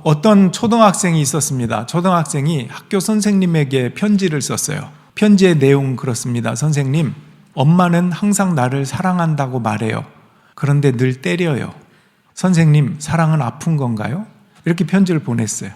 어떤 초등학생이 있었습니다. 초등학생이 학교 선생님에게 편지를 썼어요. 편지의 내용은 그렇습니다. 선생님, 엄마는 항상 나를 사랑한다고 말해요. 그런데 늘 때려요. 선생님, 사랑은 아픈 건가요? 이렇게 편지를 보냈어요.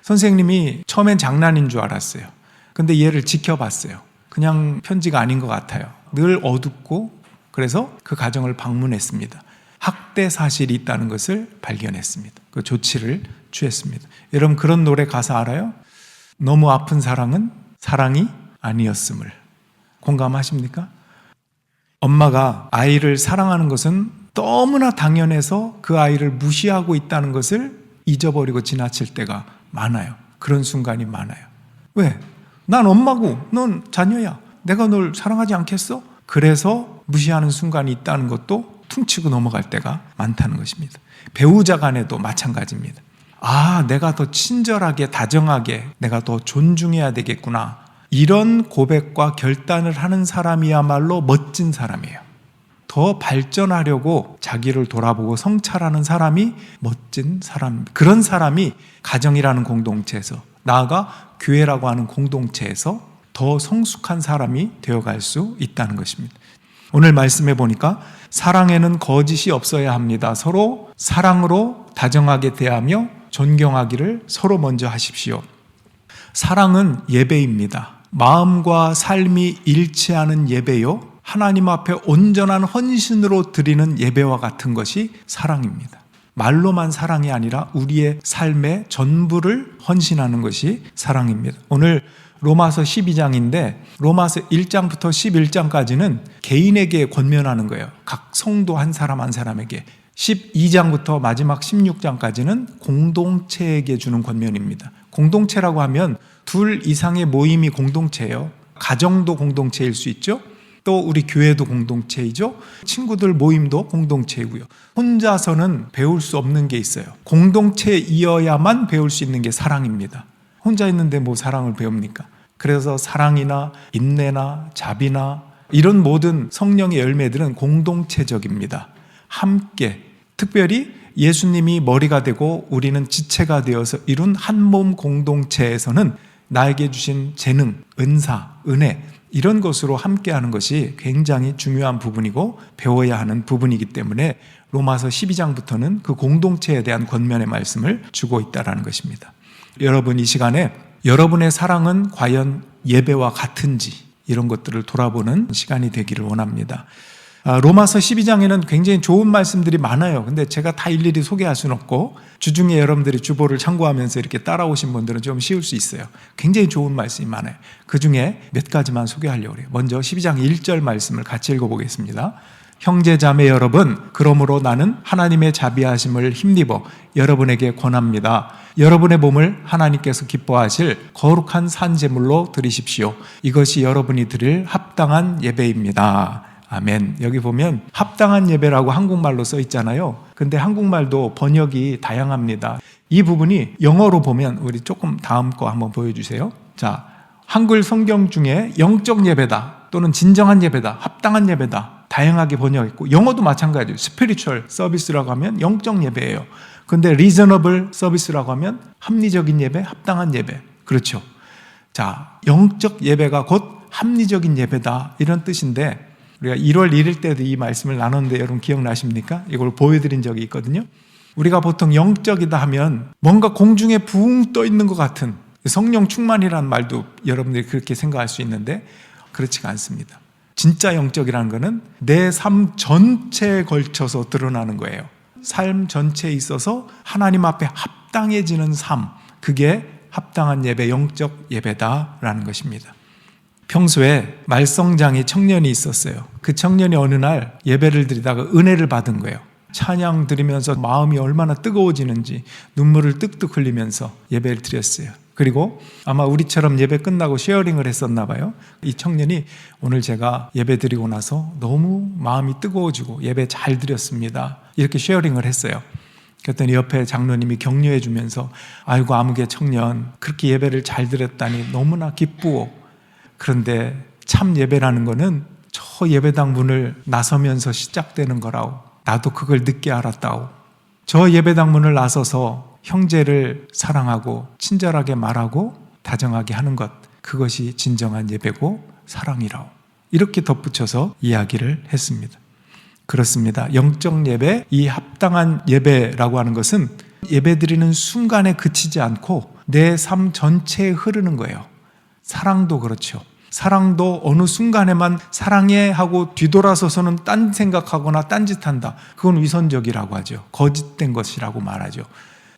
선생님이 처음엔 장난인 줄 알았어요. 근데 얘를 지켜봤어요. 그냥 편지가 아닌 것 같아요. 늘 어둡고, 그래서 그 가정을 방문했습니다. 학대 사실이 있다는 것을 발견했습니다. 그 조치를 취했습니다. 여러분, 그런 노래 가사 알아요? 너무 아픈 사랑은 사랑이 아니었음을. 공감하십니까? 엄마가 아이를 사랑하는 것은 너무나 당연해서 그 아이를 무시하고 있다는 것을 잊어버리고 지나칠 때가 많아요. 그런 순간이 많아요. 왜? 난 엄마고 넌 자녀야. 내가 널 사랑하지 않겠어? 그래서 무시하는 순간이 있다는 것도 퉁치고 넘어갈 때가 많다는 것입니다. 배우자 간에도 마찬가지입니다. 내가 더 친절하게 다정하게 내가 더 존중해야 되겠구나. 이런 고백과 결단을 하는 사람이야말로 멋진 사람이에요. 더 발전하려고 자기를 돌아보고 성찰하는 사람이 멋진 사람. 그런 사람이 가정이라는 공동체에서, 나아가 교회라고 하는 공동체에서 더 성숙한 사람이 되어갈 수 있다는 것입니다. 오늘 말씀해 보니까 사랑에는 거짓이 없어야 합니다. 서로 사랑으로 다정하게 대하며 존경하기를 서로 먼저 하십시오. 사랑은 예배입니다. 마음과 삶이 일치하는 예배요, 하나님 앞에 온전한 헌신으로 드리는 예배와 같은 것이 사랑입니다. 말로만 사랑이 아니라 우리의 삶의 전부를 헌신하는 것이 사랑입니다. 오늘 로마서 12장인데 로마서 1장부터 11장까지는 개인에게 권면하는 거예요. 각 성도 한 사람 한 사람에게. 12장부터 마지막 16장까지는 공동체에게 주는 권면입니다. 공동체라고 하면 둘 이상의 모임이 공동체예요. 가정도 공동체일 수 있죠. 또 우리 교회도 공동체이죠. 친구들 모임도 공동체이고요. 혼자서는 배울 수 없는 게 있어요. 공동체이어야만 배울 수 있는 게 사랑입니다. 혼자 있는데 뭐 사랑을 배웁니까? 그래서 사랑이나 인내나 자비나 이런 모든 성령의 열매들은 공동체적입니다. 함께, 특별히 예수님이 머리가 되고 우리는 지체가 되어서 이룬 한 몸 공동체에서는 나에게 주신 재능, 은사, 은혜 이런 것으로 함께하는 것이 굉장히 중요한 부분이고 배워야 하는 부분이기 때문에 로마서 12장부터는 그 공동체에 대한 권면의 말씀을 주고 있다는 것입니다. 여러분, 이 시간에 여러분의 사랑은 과연 예배와 같은지 이런 것들을 돌아보는 시간이 되기를 원합니다. 로마서 12장에는 굉장히 좋은 말씀들이 많아요. 근데 제가 다 일일이 소개할 수는 없고 주중에 여러분들이 주보를 참고하면서 이렇게 따라오신 분들은 좀 쉬울 수 있어요. 굉장히 좋은 말씀이 많아요. 그 중에 몇 가지만 소개하려고 해요. 먼저 12장 1절 말씀을 같이 읽어보겠습니다. 형제 자매 여러분, 그러므로 나는 하나님의 자비하심을 힘입어 여러분에게 권합니다. 여러분의 몸을 하나님께서 기뻐하실 거룩한 산제물로 드리십시오. 이것이 여러분이 드릴 합당한 예배입니다. 아멘. 여기 보면 합당한 예배라고 한국말로 써 있잖아요. 근데 한국말도 번역이 다양합니다. 이 부분이 영어로 보면 우리 조금 다음 거 한번 보여주세요. 자, 한글 성경 중에 영적 예배다 또는 진정한 예배다, 합당한 예배다 다양하게 번역했고, 영어도 마찬가지예요. spiritual 서비스라고 하면 영적 예배예요. 근데 reasonable 서비스라고 하면 합리적인 예배, 합당한 예배. 그렇죠. 자, 영적 예배가 곧 합리적인 예배다 이런 뜻인데, 우리가 1월 1일 때도 이 말씀을 나눴는데 여러분 기억나십니까? 이걸 보여드린 적이 있거든요. 우리가 보통 영적이다 하면 뭔가 공중에 붕 떠 있는 것 같은 성령 충만이라는 말도 여러분들이 그렇게 생각할 수 있는데 그렇지가 않습니다. 진짜 영적이라는 것은 내 삶 전체에 걸쳐서 드러나는 거예요. 삶 전체에 있어서 하나님 앞에 합당해지는 삶, 그게 합당한 예배, 영적 예배다라는 것입니다. 평소에 말썽장이 청년이 있었어요. 그 청년이 어느 날 예배를 드리다가 은혜를 받은 거예요. 찬양 드리면서 마음이 얼마나 뜨거워지는지 눈물을 뜩뜩 흘리면서 예배를 드렸어요. 그리고 아마 우리처럼 예배 끝나고 쉐어링을 했었나 봐요. 이 청년이 오늘 제가 예배 드리고 나서 너무 마음이 뜨거워지고 예배 잘 드렸습니다. 이렇게 쉐어링을 했어요. 그랬더니 옆에 장로님이 격려해 주면서 아이고 아무개 청년 그렇게 예배를 잘 드렸다니 너무나 기쁘오. 그런데 참 예배라는 거는 저 예배당 문을 나서면서 시작되는 거라오. 나도 그걸 늦게 알았다오. 저 예배당 문을 나서서 형제를 사랑하고 친절하게 말하고 다정하게 하는 것, 그것이 진정한 예배고 사랑이라오. 이렇게 덧붙여서 이야기를 했습니다. 그렇습니다. 영적 예배, 이 합당한 예배라고 하는 것은 예배드리는 순간에 그치지 않고 내 삶 전체에 흐르는 거예요. 사랑도 그렇죠. 사랑도 어느 순간에만 사랑해 하고 뒤돌아서서는 딴 생각하거나 딴짓한다. 그건 위선적이라고 하죠. 거짓된 것이라고 말하죠.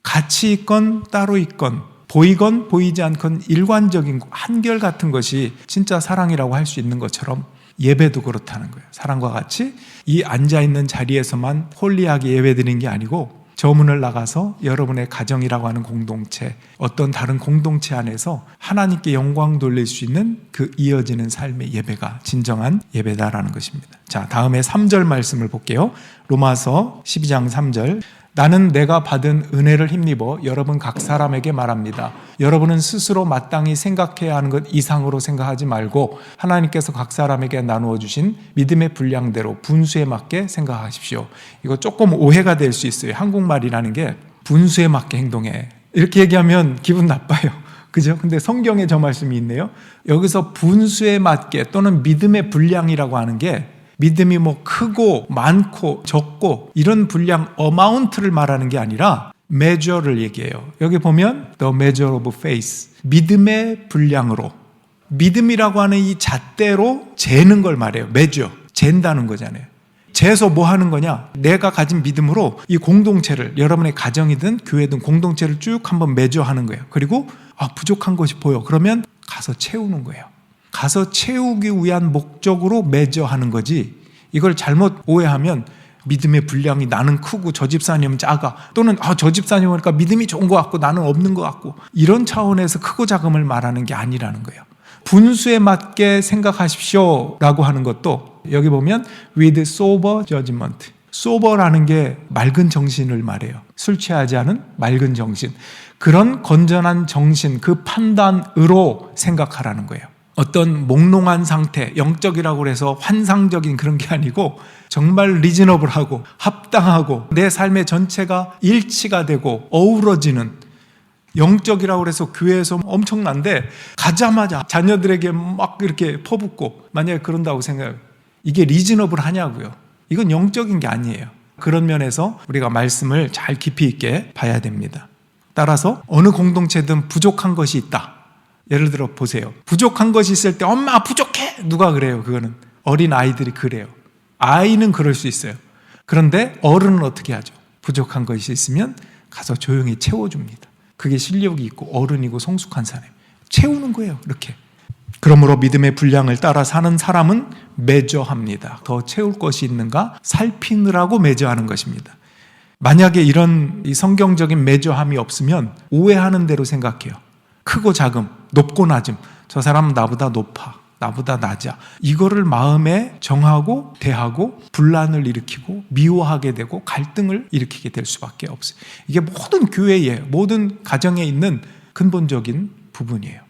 같이 있건 따로 있건 보이건 보이지 않건 일관적인 한결같은 것이 진짜 사랑이라고 할 수 있는 것처럼 예배도 그렇다는 거예요. 사랑과 같이 이 앉아있는 자리에서만 홀리하게 예배드리는 게 아니고 저 문을 나가서 여러분의 가정이라고 하는 공동체, 어떤 다른 공동체 안에서 하나님께 영광 돌릴 수 있는 그 이어지는 삶의 예배가 진정한 예배다라는 것입니다. 자, 다음에 3절 말씀을 볼게요. 로마서 12장 3절. 나는 내가 받은 은혜를 힘입어 여러분 각 사람에게 말합니다. 여러분은 스스로 마땅히 생각해야 하는 것 이상으로 생각하지 말고 하나님께서 각 사람에게 나누어 주신 믿음의 분량대로 분수에 맞게 생각하십시오. 이거 조금 오해가 될 수 있어요. 한국말이라는 게 분수에 맞게 행동해. 이렇게 얘기하면 기분 나빠요. 그죠? 근데 성경에 저 말씀이 있네요. 여기서 분수에 맞게 또는 믿음의 분량이라고 하는 게 믿음이 뭐 크고 많고 적고 이런 분량 어마운트를 말하는 게 아니라 measure를 얘기해요. 여기 보면 the measure of faith, 믿음의 분량으로, 믿음이라고 하는 이 잣대로 재는 걸 말해요. measure, 잰다는 거잖아요. 재서 뭐 하는 거냐? 내가 가진 믿음으로 이 공동체를, 여러분의 가정이든 교회든 공동체를 쭉 한번 measure하는 거예요. 그리고 부족한 것이 보여. 그러면 가서 채우는 거예요. 가서 채우기 위한 목적으로 measure하는 거지, 이걸 잘못 오해하면 믿음의 분량이 나는 크고 저 집사님은 작아, 또는 저 집사님 보니까 믿음이 좋은 것 같고 나는 없는 것 같고, 이런 차원에서 크고 작음을 말하는 게 아니라는 거예요. 분수에 맞게 생각하십시오 라고 하는 것도 여기 보면 with sober judgment, sober라는 게 맑은 정신을 말해요. 술 취하지 않은 맑은 정신, 그런 건전한 정신, 그 판단으로 생각하라는 거예요. 어떤 몽롱한 상태, 영적이라고 해서 환상적인 그런 게 아니고 정말 리즈너블하고 합당하고 내 삶의 전체가 일치가 되고 어우러지는, 영적이라고 해서 교회에서 엄청난데 가자마자 자녀들에게 막 이렇게 퍼붓고 만약에 그런다고 생각해요. 이게 리즈너블 하냐고요. 이건 영적인 게 아니에요. 그런 면에서 우리가 말씀을 잘 깊이 있게 봐야 됩니다. 따라서 어느 공동체든 부족한 것이 있다. 예를 들어 보세요. 부족한 것이 있을 때 엄마 부족해! 누가 그래요? 그거는 어린 아이들이 그래요. 아이는 그럴 수 있어요. 그런데 어른은 어떻게 하죠? 부족한 것이 있으면 가서 조용히 채워줍니다. 그게 실력이 있고 어른이고 성숙한 사람, 채우는 거예요. 이렇게. 그러므로 믿음의 분량을 따라 사는 사람은 매저합니다. 더 채울 것이 있는가 살피느라고 매저하는 것입니다. 만약에 이런 이 성경적인 매저함이 없으면 오해하는 대로 생각해요. 크고 작음, 높고 낮음, 저 사람은 나보다 높아, 나보다 낮아, 이거를 마음에 정하고 대하고 분란을 일으키고 미워하게 되고 갈등을 일으키게 될 수밖에 없어요. 이게 모든 교회에, 모든 가정에 있는 근본적인 부분이에요.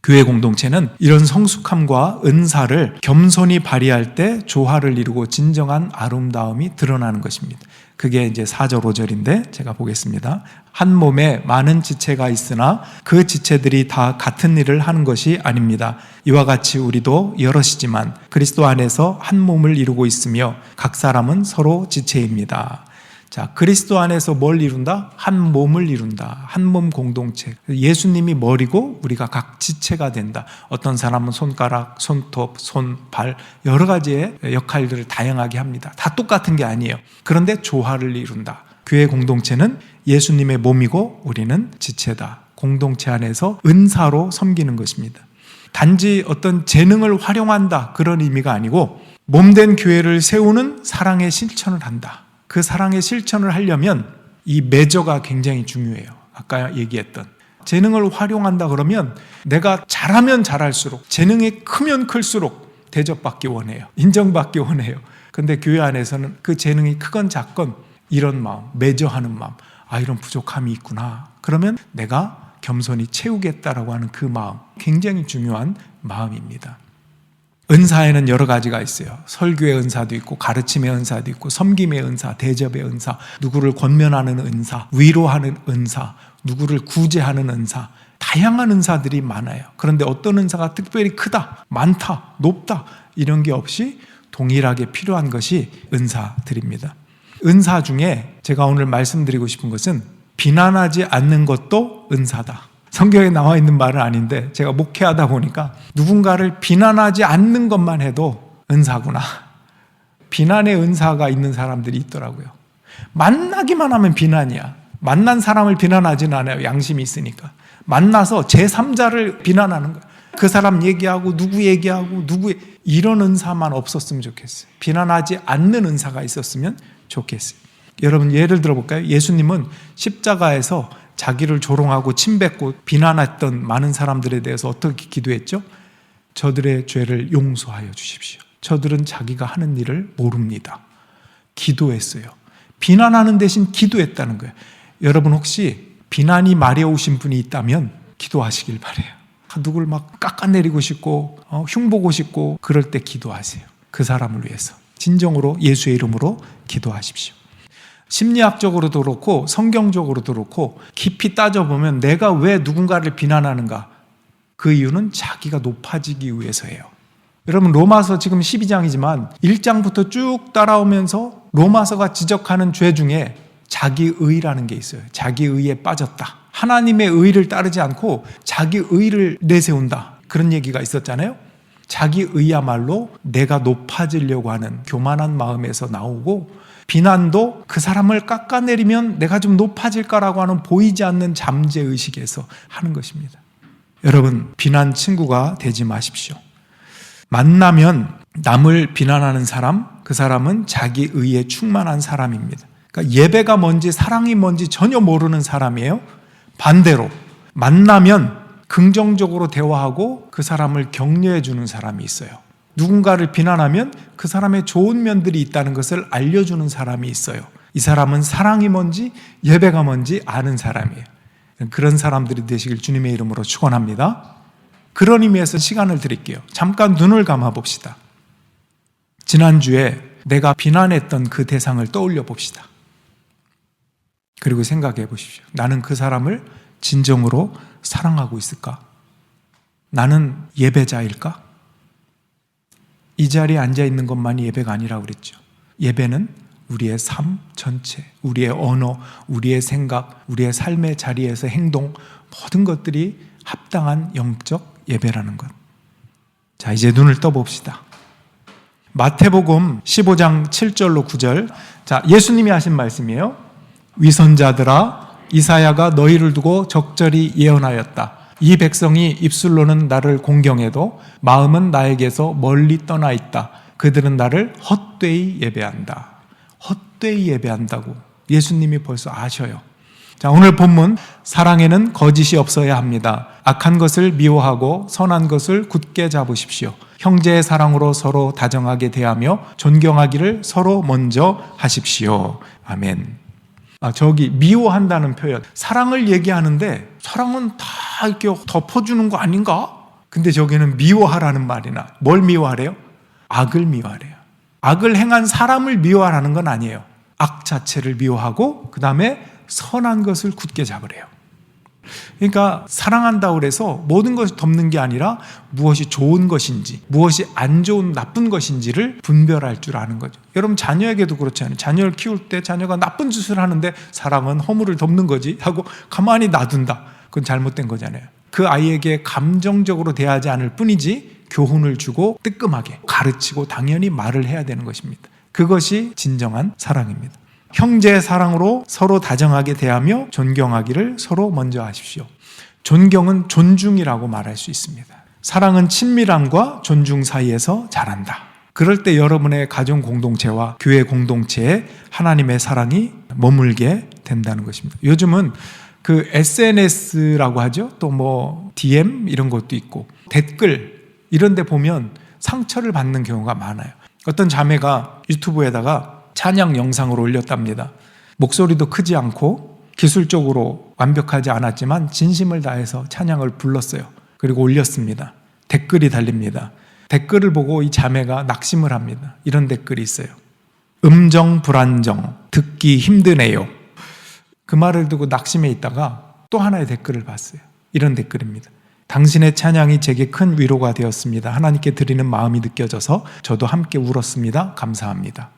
교회 공동체는 이런 성숙함과 은사를 겸손히 발휘할 때 조화를 이루고 진정한 아름다움이 드러나는 것입니다. 그게 이제 4절 5절인데 제가 보겠습니다. 한 몸에 많은 지체가 있으나 그 지체들이 다 같은 일을 하는 것이 아닙니다. 이와 같이 우리도 여럿이지만 그리스도 안에서 한 몸을 이루고 있으며 각 사람은 서로 지체입니다. 자, 그리스도 안에서 뭘 이룬다? 한 몸을 이룬다. 한 몸 공동체. 예수님이 머리고 우리가 각 지체가 된다. 어떤 사람은 손가락, 손톱, 손, 발, 여러 가지의 역할들을 다양하게 합니다. 다 똑같은 게 아니에요. 그런데 조화를 이룬다. 교회 공동체는 예수님의 몸이고 우리는 지체다. 공동체 안에서 은사로 섬기는 것입니다. 단지 어떤 재능을 활용한다, 그런 의미가 아니고 몸된 교회를 세우는 사랑의 실천을 한다. 그 사랑의 실천을 하려면 이 매저가 굉장히 중요해요. 아까 얘기했던 재능을 활용한다 그러면 내가 잘하면 잘할수록, 재능이 크면 클수록 대접받기 원해요. 인정받기 원해요. 근데 교회 안에서는 그 재능이 크건 작건 이런 마음, 매저하는 마음, 이런 부족함이 있구나. 그러면 내가 겸손히 채우겠다라고 하는 그 마음, 굉장히 중요한 마음입니다. 은사에는 여러 가지가 있어요. 설교의 은사도 있고, 가르침의 은사도 있고, 섬김의 은사, 대접의 은사, 누구를 권면하는 은사, 위로하는 은사, 누구를 구제하는 은사, 다양한 은사들이 많아요. 그런데 어떤 은사가 특별히 크다, 많다, 높다 이런 게 없이 동일하게 필요한 것이 은사들입니다. 은사 중에 제가 오늘 말씀드리고 싶은 것은 비난하지 않는 것도 은사다. 성경에 나와 있는 말은 아닌데 제가 목회하다 보니까 누군가를 비난하지 않는 것만 해도 은사구나. 비난의 은사가 있는 사람들이 있더라고요. 만나기만 하면 비난이야. 만난 사람을 비난하지는 않아요. 양심이 있으니까. 만나서 제3자를 비난하는 거예요. 그 사람 얘기하고 누구 얘기하고 누구 이런 은사만 없었으면 좋겠어요. 비난하지 않는 은사가 있었으면 좋겠어요. 여러분 예를 들어볼까요? 예수님은 십자가에서 자기를 조롱하고 침뱉고 비난했던 많은 사람들에 대해서 어떻게 기도했죠? 저들의 죄를 용서하여 주십시오. 저들은 자기가 하는 일을 모릅니다. 기도했어요. 비난하는 대신 기도했다는 거예요. 여러분 혹시 비난이 마려우신 분이 있다면 기도하시길 바라요. 누굴 막 깎아내리고 싶고 흉보고 싶고 그럴 때 기도하세요. 그 사람을 위해서 진정으로 예수의 이름으로 기도하십시오. 심리학적으로도 그렇고 성경적으로도 그렇고 깊이 따져보면 내가 왜 누군가를 비난하는가? 그 이유는 자기가 높아지기 위해서예요. 여러분 로마서 지금 12장이지만 1장부터 쭉 따라오면서 로마서가 지적하는 죄 중에 자기의라는 게 있어요. 자기의에 빠졌다. 하나님의 의를 따르지 않고 자기의를 내세운다. 그런 얘기가 있었잖아요. 자기의야말로 내가 높아지려고 하는 교만한 마음에서 나오고 비난도 그 사람을 깎아내리면 내가 좀 높아질까라고 하는 보이지 않는 잠재의식에서 하는 것입니다. 여러분 비난 친구가 되지 마십시오. 만나면 남을 비난하는 사람, 그 사람은 자기의에 충만한 사람입니다. 그러니까 예배가 뭔지 사랑이 뭔지 전혀 모르는 사람이에요. 반대로 만나면 긍정적으로 대화하고 그 사람을 격려해 주는 사람이 있어요. 누군가를 비난하면 그 사람의 좋은 면들이 있다는 것을 알려주는 사람이 있어요. 이 사람은 사랑이 뭔지 예배가 뭔지 아는 사람이에요. 그런 사람들이 되시길 주님의 이름으로 축원합니다. 그런 의미에서 시간을 드릴게요. 잠깐 눈을 감아 봅시다. 지난주에 내가 비난했던 그 대상을 떠올려 봅시다. 그리고 생각해 보십시오. 나는 그 사람을 진정으로 사랑하고 있을까? 나는 예배자일까? 이 자리에 앉아 있는 것만이 예배가 아니라고 그랬죠. 예배는 우리의 삶 전체, 우리의 언어, 우리의 생각, 우리의 삶의 자리에서 행동, 모든 것들이 합당한 영적 예배라는 것. 자, 이제 눈을 떠봅시다. 마태복음 15장 7절로 9절. 자, 예수님이 하신 말씀이에요. 위선자들아, 이사야가 너희를 두고 적절히 예언하였다. 이 백성이 입술로는 나를 공경해도 마음은 나에게서 멀리 떠나 있다. 그들은 나를 헛되이 예배한다. 헛되이 예배한다고 예수님이 벌써 아셔요. 자, 오늘 본문 사랑에는 거짓이 없어야 합니다. 악한 것을 미워하고 선한 것을 굳게 잡으십시오. 형제의 사랑으로 서로 다정하게 대하며 존경하기를 서로 먼저 하십시오. 아멘. 저기 미워한다는 표현, 사랑을 얘기하는데 사랑은 다 이렇게 덮어주는 거 아닌가? 근데 저기는 미워하라는 말이나 뭘 미워하래요? 악을 미워하래요. 악을 행한 사람을 미워하라는 건 아니에요. 악 자체를 미워하고 그 다음에 선한 것을 굳게 잡으래요. 그러니까 사랑한다고 해서 모든 것을 덮는 게 아니라 무엇이 좋은 것인지 무엇이 안 좋은 나쁜 것인지를 분별할 줄 아는 거죠. 여러분 자녀에게도 그렇잖아요. 자녀를 키울 때 자녀가 나쁜 짓을 하는데 사랑은 허물을 덮는 거지 하고 가만히 놔둔다. 그건 잘못된 거잖아요. 그 아이에게 감정적으로 대하지 않을 뿐이지 교훈을 주고 뜨끔하게 가르치고 당연히 말을 해야 되는 것입니다. 그것이 진정한 사랑입니다. 형제의 사랑으로 서로 다정하게 대하며 존경하기를 서로 먼저 하십시오. 존경은 존중이라고 말할 수 있습니다. 사랑은 친밀함과 존중 사이에서 자란다. 그럴 때 여러분의 가정 공동체와 교회 공동체에 하나님의 사랑이 머물게 된다는 것입니다. 요즘은 그 SNS라고 하죠. 또 뭐 DM 이런 것도 있고 댓글 이런 데 보면 상처를 받는 경우가 많아요. 어떤 자매가 유튜브에다가 찬양 영상을 올렸답니다. 목소리도 크지 않고 기술적으로 완벽하지 않았지만 진심을 다해서 찬양을 불렀어요. 그리고 올렸습니다. 댓글이 달립니다. 댓글을 보고 이 자매가 낙심을 합니다. 이런 댓글이 있어요. 음정 불안정, 듣기 힘드네요. 그 말을 듣고 낙심해 있다가 또 하나의 댓글을 봤어요. 이런 댓글입니다. 당신의 찬양이 제게 큰 위로가 되었습니다. 하나님께 드리는 마음이 느껴져서 저도 함께 울었습니다. 감사합니다.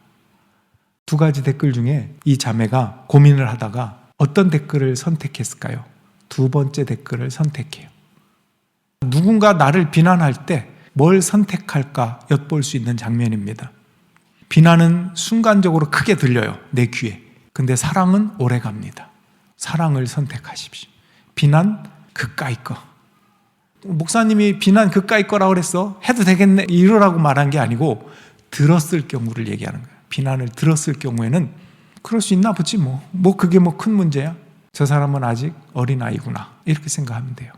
두 가지 댓글 중에 이 자매가 고민을 하다가 어떤 댓글을 선택했을까요? 두 번째 댓글을 선택해요. 누군가 나를 비난할 때 뭘 선택할까 엿볼 수 있는 장면입니다. 비난은 순간적으로 크게 들려요, 내 귀에. 근데 사랑은 오래 갑니다. 사랑을 선택하십시오. 비난 그까이 거. 목사님이 비난 그까이 거라고 그랬어? 해도 되겠네 이러라고 말한 게 아니고 들었을 경우를 얘기하는 거예요. 비난을 들었을 경우에는 그럴 수 있나 보지 뭐 그게 뭐 큰 문제야? 저 사람은 아직 어린아이구나 이렇게 생각하면 돼요.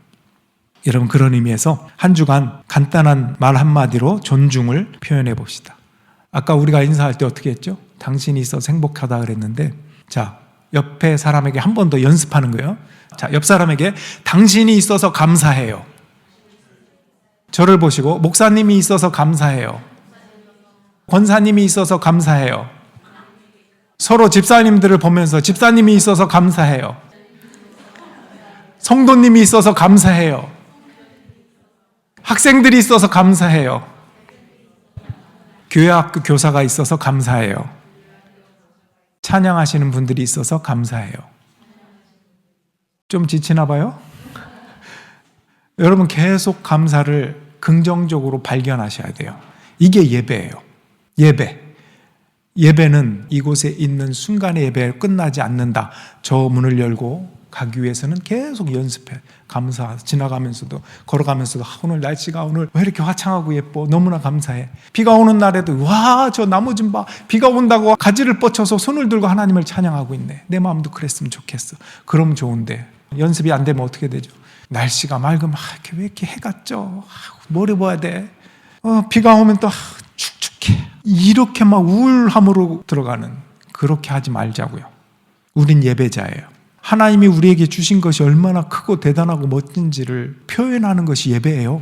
여러분, 그런 의미에서 한 주간 간단한 말 한마디로 존중을 표현해 봅시다. 아까 우리가 인사할 때 어떻게 했죠? 당신이 있어서 행복하다 그랬는데, 자, 옆에 사람에게 한 번 더 연습하는 거예요. 자, 옆 사람에게 당신이 있어서 감사해요. 저를 보시고 목사님이 있어서 감사해요. 권사님이 있어서 감사해요. 서로 집사님들을 보면서 집사님이 있어서 감사해요. 성도님이 있어서 감사해요. 학생들이 있어서 감사해요. 교회학교 교사가 있어서 감사해요. 찬양하시는 분들이 있어서 감사해요. 좀 지치나 봐요? 여러분, 계속 감사를 긍정적으로 발견하셔야 돼요. 이게 예배예요. 예배는 이곳에 있는 순간의 예배가 끝나지 않는다. 저 문을 열고 가기 위해서는 계속 연습해. 감사. 지나가면서도 걸어가면서도 오늘 날씨가 오늘 왜 이렇게 화창하고 예뻐. 너무나 감사해. 비가 오는 날에도 와, 저 나무 좀 봐. 비가 온다고 가지를 뻗쳐서 손을 들고 하나님을 찬양하고 있네. 내 마음도 그랬으면 좋겠어. 그럼 좋은데 연습이 안 되면 어떻게 되죠? 날씨가 맑으면 왜 이렇게 해가 쪄. 뭘 입어야 돼. 비가 오면 또 축축해. 이렇게 막 우울함으로 들어가는, 그렇게 하지 말자고요. 우린 예배자예요. 하나님이 우리에게 주신 것이 얼마나 크고 대단하고 멋진지를 표현하는 것이 예배예요.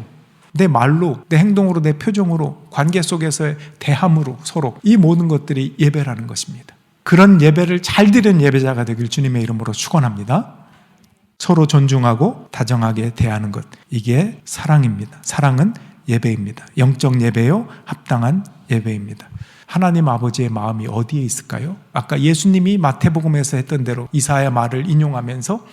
내 말로, 내 행동으로, 내 표정으로, 관계 속에서의 대함으로 서로, 이 모든 것들이 예배라는 것입니다. 그런 예배를 잘 드리는 예배자가 되길 주님의 이름으로 축원합니다. 서로 존중하고 다정하게 대하는 것, 이게 사랑입니다. 사랑은 예배입니다. 영적 예배요, 합당한 예배입니다. 하나님 아버지의 마음이 어디에 있을까요? 아까 예수님이 마태복음에서 했던 대로 이사야 말을 인용하면서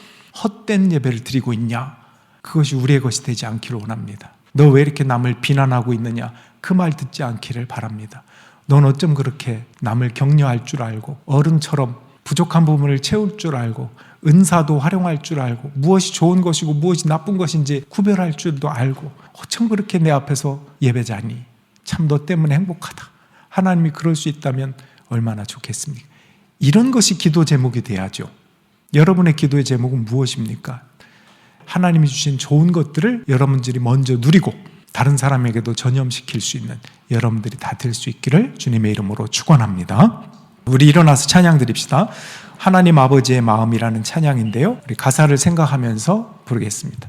헛된 예배를 드리고 있냐? 그것이 우리의 것이 되지 않기를 원합니다. 너 왜 이렇게 남을 비난하고 있느냐? 그 말 듣지 않기를 바랍니다. 넌 어쩜 그렇게 남을 격려할 줄 알고, 어른처럼 부족한 부분을 채울 줄 알고, 은사도 활용할 줄 알고, 무엇이 좋은 것이고 무엇이 나쁜 것인지 구별할 줄도 알고, 어쩜 그렇게 내 앞에서 예배자니? 참 너 때문에 행복하다. 하나님이 그럴 수 있다면 얼마나 좋겠습니까? 이런 것이 기도 제목이 돼야죠. 여러분의 기도의 제목은 무엇입니까? 하나님이 주신 좋은 것들을 여러분들이 먼저 누리고 다른 사람에게도 전염시킬 수 있는 여러분들이 다 될 수 있기를 주님의 이름으로 축원합니다. 우리 일어나서 찬양 드립시다. 하나님 아버지의 마음이라는 찬양인데요, 우리 가사를 생각하면서 부르겠습니다.